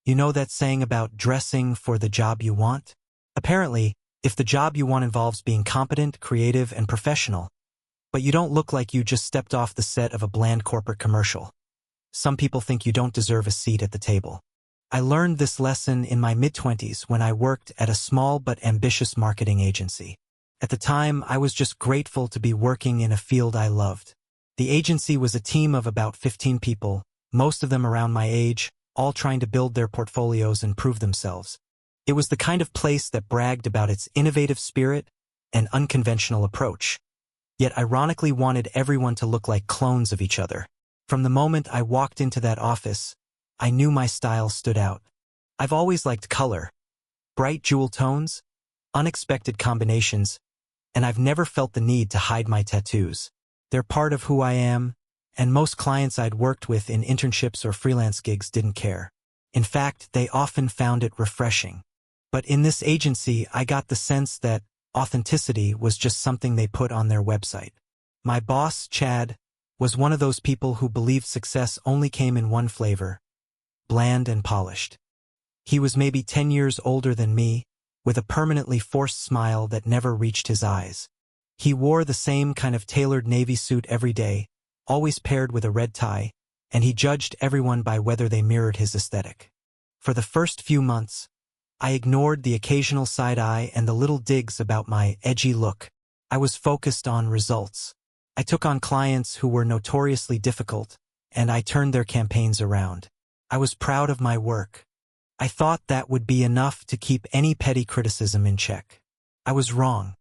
You know that saying about dressing for the job you want? Apparently, if the job you want involves being competent, creative, and professional, but you don't look like you just stepped off the set of a bland corporate commercial, some people think you don't deserve a seat at the table. I learned this lesson in my mid-20s when I worked at a small but ambitious marketing agency. At the time, I was just grateful to be working in a field I loved. The agency was a team of about 15 people, most of them around my age, all trying to build their portfolios and prove themselves. It was the kind of place that bragged about its innovative spirit and unconventional approach, yet ironically wanted everyone to look like clones of each other. From the moment I walked into that office, I knew my style stood out. I've always liked color, bright jewel tones, unexpected combinations, and I've never felt the need to hide my tattoos. They're part of who I am, and most clients I'd worked with in internships or freelance gigs didn't care. In fact, they often found it refreshing. But in this agency, I got the sense that authenticity was just something they put on their website. My boss, Chad, was one of those people who believed success only came in one flavor: bland and polished. He was maybe 10 years older than me, with a permanently forced smile that never reached his eyes. He wore the same kind of tailored navy suit every day, always paired with a red tie, and he judged everyone by whether they mirrored his aesthetic. For the first few months, I ignored the occasional side eye and the little digs about my edgy look. I was focused on results. I took on clients who were notoriously difficult, and I turned their campaigns around. I was proud of my work. I thought that would be enough to keep any petty criticism in check. I was wrong.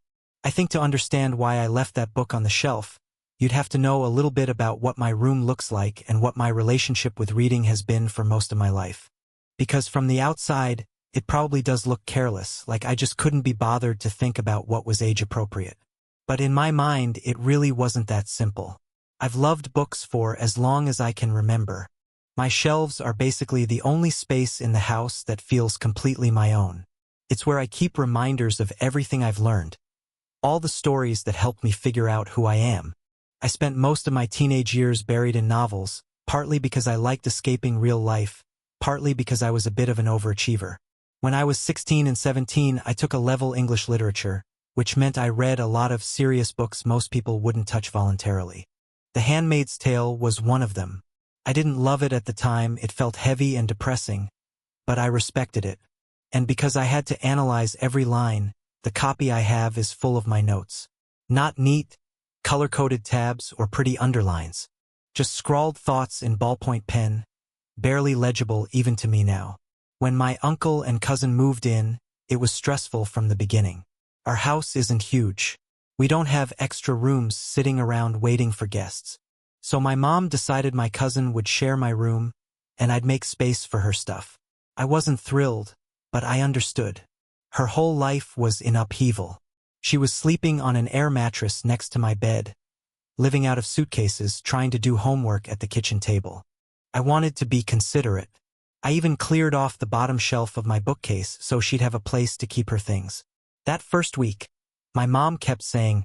I think to understand why I left that book on the shelf, you'd have to know a little bit about what my room looks like and what my relationship with reading has been for most of my life. Because from the outside, it probably does look careless, like I just couldn't be bothered to think about what was age-appropriate. But in my mind, it really wasn't that simple. I've loved books for as long as I can remember. My shelves are basically the only space in the house that feels completely my own. It's where I keep reminders of everything I've learned, all the stories that helped me figure out who I am. I spent most of my teenage years buried in novels, partly because I liked escaping real life, partly because I was a bit of an overachiever. When I was 16 and 17, I took a level English literature, which meant I read a lot of serious books most people wouldn't touch voluntarily. The Handmaid's Tale was one of them. I didn't love it at the time, it felt heavy and depressing, but I respected it. And because I had to analyze every line, the copy I have is full of my notes. Not neat, color-coded tabs or pretty underlines. Just scrawled thoughts in ballpoint pen, barely legible even to me now. When my uncle and cousin moved in, it was stressful from the beginning. Our house isn't huge. We don't have extra rooms sitting around waiting for guests. So my mom decided my cousin would share my room, and I'd make space for her stuff. I wasn't thrilled, but I understood. Her whole life was in upheaval. She was sleeping on an air mattress next to my bed, living out of suitcases, trying to do homework at the kitchen table. I wanted to be considerate. I even cleared off the bottom shelf of my bookcase so she'd have a place to keep her things. That first week, my mom kept saying,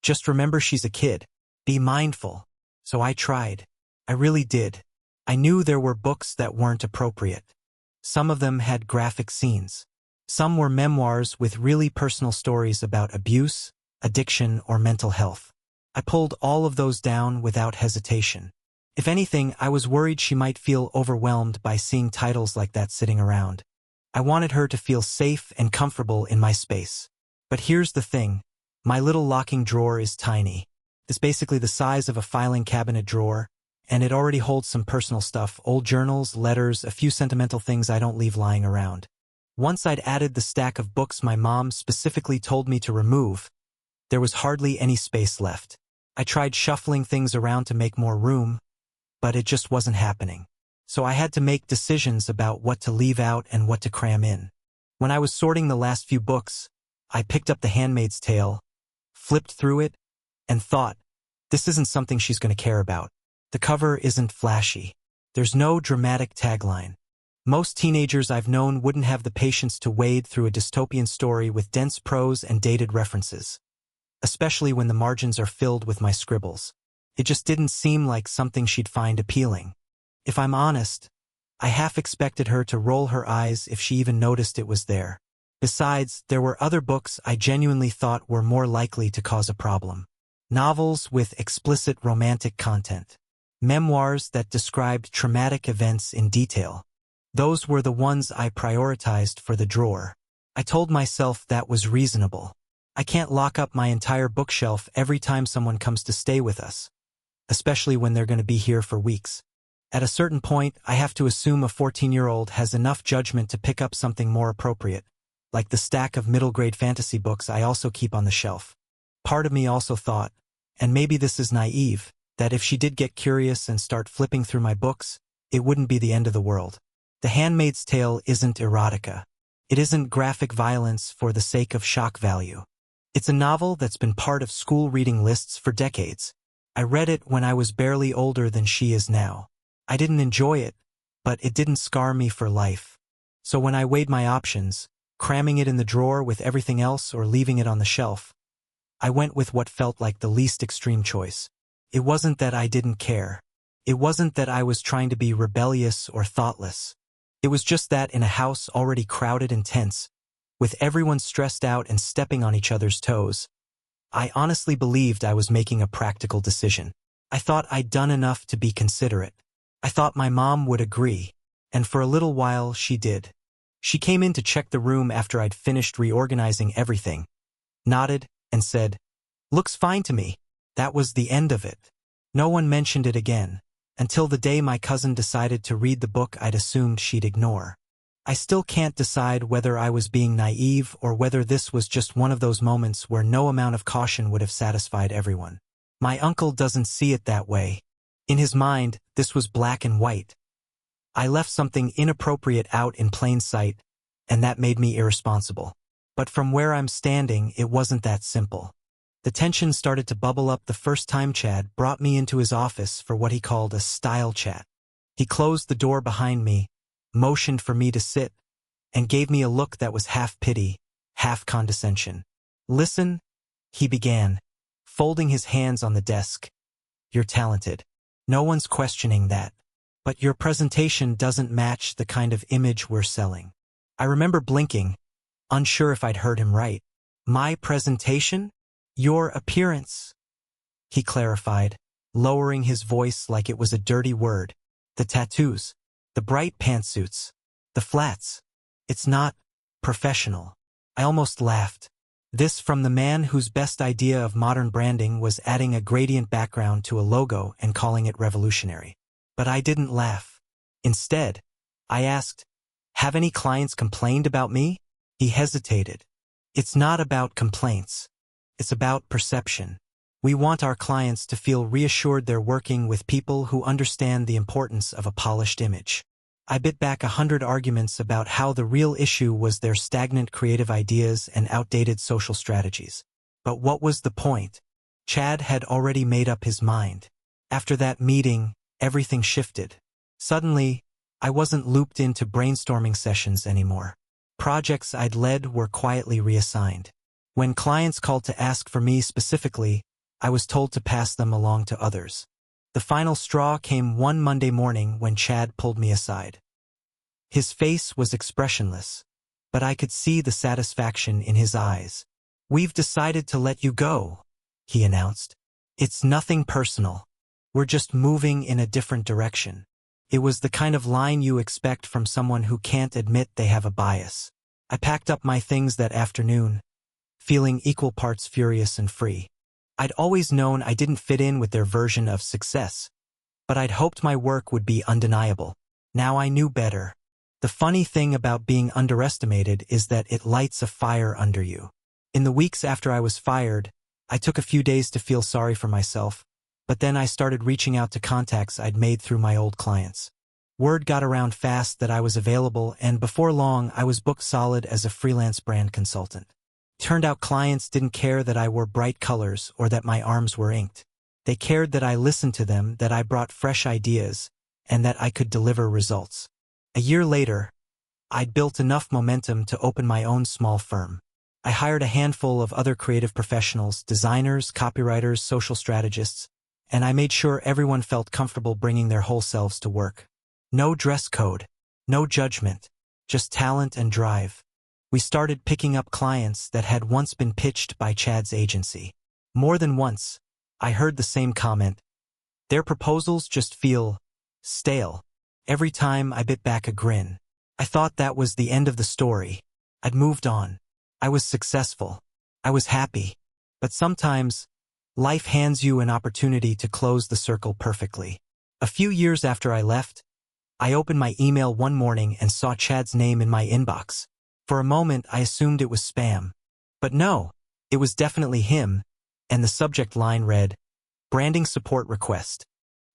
"Just remember she's a kid. Be mindful." So I tried. I really did. I knew there were books that weren't appropriate. Some of them had graphic scenes. Some were memoirs with really personal stories about abuse, addiction, or mental health. I pulled all of those down without hesitation. If anything, I was worried she might feel overwhelmed by seeing titles like that sitting around. I wanted her to feel safe and comfortable in my space. But here's the thing. My little locking drawer is tiny. It's basically the size of a filing cabinet drawer, and it already holds some personal stuff, old journals, letters, a few sentimental things I don't leave lying around. Once I'd added the stack of books my mom specifically told me to remove, there was hardly any space left. I tried shuffling things around to make more room, but it just wasn't happening. So I had to make decisions about what to leave out and what to cram in. When I was sorting the last few books, I picked up The Handmaid's Tale, flipped through it, and thought, this isn't something she's going to care about. The cover isn't flashy. There's no dramatic tagline. Most teenagers I've known wouldn't have the patience to wade through a dystopian story with dense prose and dated references, especially when the margins are filled with my scribbles. It just didn't seem like something she'd find appealing. If I'm honest, I half expected her to roll her eyes if she even noticed it was there. Besides, there were other books I genuinely thought were more likely to cause a problem. Novels with explicit romantic content. Memoirs that described traumatic events in detail. Those were the ones I prioritized for the drawer. I told myself that was reasonable. I can't lock up my entire bookshelf every time someone comes to stay with us, especially when they're going to be here for weeks. At a certain point, I have to assume a 14-year-old has enough judgment to pick up something more appropriate, like the stack of middle-grade fantasy books I also keep on the shelf. Part of me also thought, and maybe this is naive, that if she did get curious and start flipping through my books, it wouldn't be the end of the world. The Handmaid's Tale isn't erotica. It isn't graphic violence for the sake of shock value. It's a novel that's been part of school reading lists for decades. I read it when I was barely older than she is now. I didn't enjoy it, but it didn't scar me for life. So when I weighed my options, cramming it in the drawer with everything else or leaving it on the shelf, I went with what felt like the least extreme choice. It wasn't that I didn't care. It wasn't that I was trying to be rebellious or thoughtless. It was just that in a house already crowded and tense, with everyone stressed out and stepping on each other's toes, I honestly believed I was making a practical decision. I thought I'd done enough to be considerate. I thought my mom would agree, and for a little while she did. She came in to check the room after I'd finished reorganizing everything, nodded, and said, "Looks fine to me." That was the end of it. No one mentioned it again, until the day my cousin decided to read the book I'd assumed she'd ignore. I still can't decide whether I was being naive or whether this was just one of those moments where no amount of caution would have satisfied everyone. My uncle doesn't see it that way. In his mind, this was black and white. I left something inappropriate out in plain sight, and that made me irresponsible. But from where I'm standing, it wasn't that simple. The tension started to bubble up the first time Chad brought me into his office for what he called a style chat. He closed the door behind me, motioned for me to sit, and gave me a look that was half pity, half condescension. "Listen," he began, folding his hands on the desk. "You're talented. No one's questioning that. But your presentation doesn't match the kind of image we're selling." I remember blinking, unsure if I'd heard him right. "My presentation? Your appearance," he clarified, lowering his voice like it was a dirty word. "The tattoos. The bright pantsuits. The flats. It's not professional." I almost laughed. This from the man whose best idea of modern branding was adding a gradient background to a logo and calling it revolutionary. But I didn't laugh. Instead, I asked, "Have any clients complained about me?" He hesitated. "It's not about complaints. It's about perception. We want our clients to feel reassured they're working with people who understand the importance of a polished image." I bit back 100 arguments about how the real issue was their stagnant creative ideas and outdated social strategies. But what was the point? Chad had already made up his mind. After that meeting, everything shifted. Suddenly, I wasn't looped into brainstorming sessions anymore. Projects I'd led were quietly reassigned. When clients called to ask for me specifically, I was told to pass them along to others. The final straw came one Monday morning when Chad pulled me aside. His face was expressionless, but I could see the satisfaction in his eyes. "We've decided to let you go," he announced. "It's nothing personal. We're just moving in a different direction." It was the kind of line you expect from someone who can't admit they have a bias. I packed up my things that afternoon, feeling equal parts furious and free. I'd always known I didn't fit in with their version of success, but I'd hoped my work would be undeniable. Now I knew better. The funny thing about being underestimated is that it lights a fire under you. In the weeks after I was fired, I took a few days to feel sorry for myself, but then I started reaching out to contacts I'd made through my old clients. Word got around fast that I was available, and before long I was booked solid as a freelance brand consultant. Turned out clients didn't care that I wore bright colors or that my arms were inked. They cared that I listened to them, that I brought fresh ideas, and that I could deliver results. A year later, I'd built enough momentum to open my own small firm. I hired a handful of other creative professionals, designers, copywriters, social strategists, and I made sure everyone felt comfortable bringing their whole selves to work. No dress code, no judgment, just talent and drive. We started picking up clients that had once been pitched by Chad's agency. More than once, I heard the same comment. Their proposals just feel stale. Every time I bit back a grin. I thought that was the end of the story. I'd moved on. I was successful. I was happy. But sometimes, life hands you an opportunity to close the circle perfectly. A few years after I left, I opened my email one morning and saw Chad's name in my inbox. For a moment, I assumed it was spam. But no, it was definitely him, and the subject line read, "Branding support request."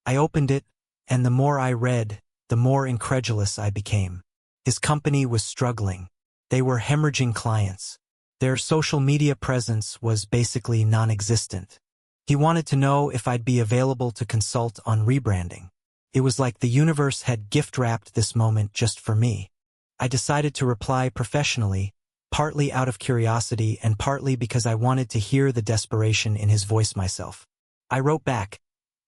I opened it, and the more I read, the more incredulous I became. His company was struggling. They were hemorrhaging clients. Their social media presence was basically non-existent. He wanted to know if I'd be available to consult on rebranding. It was like the universe had gift-wrapped this moment just for me. I decided to reply professionally, partly out of curiosity and partly because I wanted to hear the desperation in his voice myself. I wrote back,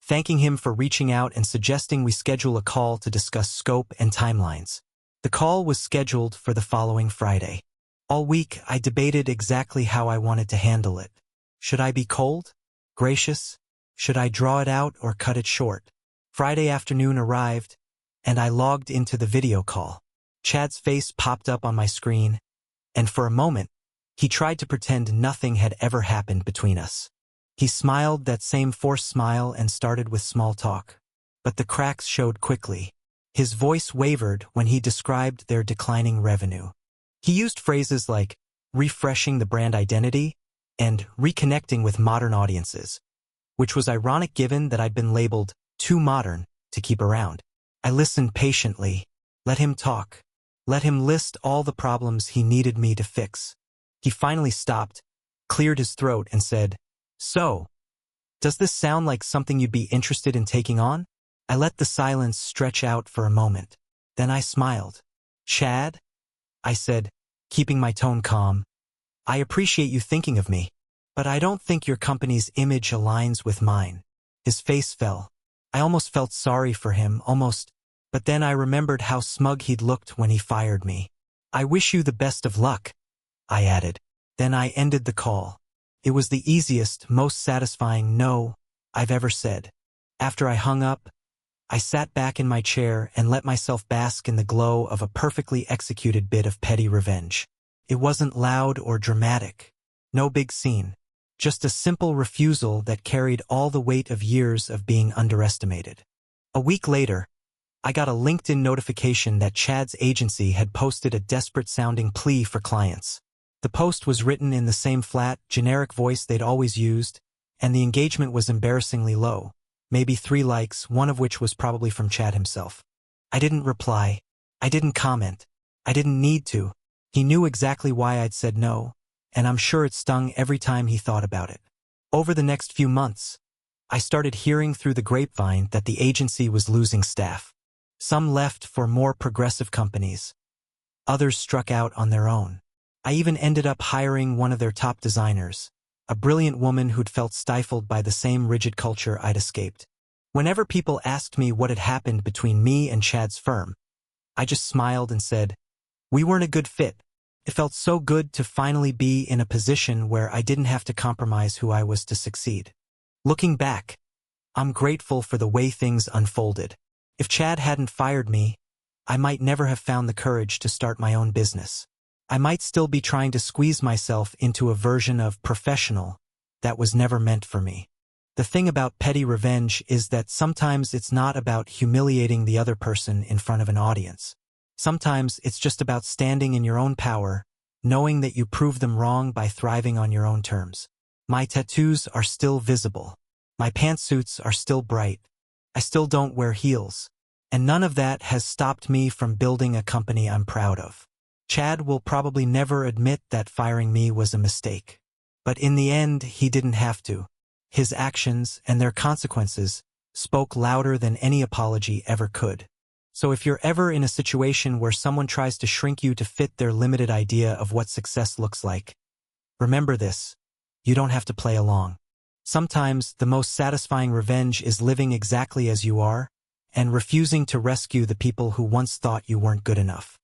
thanking him for reaching out and suggesting we schedule a call to discuss scope and timelines. The call was scheduled for the following Friday. All week, I debated exactly how I wanted to handle it. Should I be cold? Gracious? Should I draw it out or cut it short? Friday afternoon arrived, and I logged into the video call. Chad's face popped up on my screen, and for a moment, he tried to pretend nothing had ever happened between us. He smiled that same forced smile and started with small talk. But the cracks showed quickly. His voice wavered when he described their declining revenue. He used phrases like refreshing the brand identity and reconnecting with modern audiences, which was ironic given that I'd been labeled too modern to keep around. I listened patiently, let him talk, let him list all the problems he needed me to fix. He finally stopped, cleared his throat, and said, "So, does this sound like something you'd be interested in taking on?" I let the silence stretch out for a moment. Then I smiled. "Chad?" I said, keeping my tone calm. "I appreciate you thinking of me, but I don't think your company's image aligns with mine." His face fell. I almost felt sorry for him, but then I remembered how smug he'd looked when he fired me. "I wish you the best of luck," I added. Then I ended the call. It was the easiest, most satisfying no I've ever said. After I hung up, I sat back in my chair and let myself bask in the glow of a perfectly executed bit of petty revenge. It wasn't loud or dramatic. No big scene. Just a simple refusal that carried all the weight of years of being underestimated. A week later, I got a LinkedIn notification that Chad's agency had posted a desperate-sounding plea for clients. The post was written in the same flat, generic voice they'd always used, and the engagement was embarrassingly low. Maybe 3 likes, one of which was probably from Chad himself. I didn't reply. I didn't comment. I didn't need to. He knew exactly why I'd said no, and I'm sure it stung every time he thought about it. Over the next few months, I started hearing through the grapevine that the agency was losing staff. Some left for more progressive companies. Others struck out on their own. I even ended up hiring one of their top designers, a brilliant woman who'd felt stifled by the same rigid culture I'd escaped. Whenever people asked me what had happened between me and Chad's firm, I just smiled and said, "We weren't a good fit." It felt so good to finally be in a position where I didn't have to compromise who I was to succeed. Looking back, I'm grateful for the way things unfolded. If Chad hadn't fired me, I might never have found the courage to start my own business. I might still be trying to squeeze myself into a version of professional that was never meant for me. The thing about petty revenge is that sometimes it's not about humiliating the other person in front of an audience. Sometimes it's just about standing in your own power, knowing that you proved them wrong by thriving on your own terms. My tattoos are still visible. My pantsuits are still bright. I still don't wear heels. And none of that has stopped me from building a company I'm proud of. Chad will probably never admit that firing me was a mistake. But in the end, he didn't have to. His actions and their consequences spoke louder than any apology ever could. So if you're ever in a situation where someone tries to shrink you to fit their limited idea of what success looks like, remember this: you don't have to play along. Sometimes the most satisfying revenge is living exactly as you are and refusing to rescue the people who once thought you weren't good enough.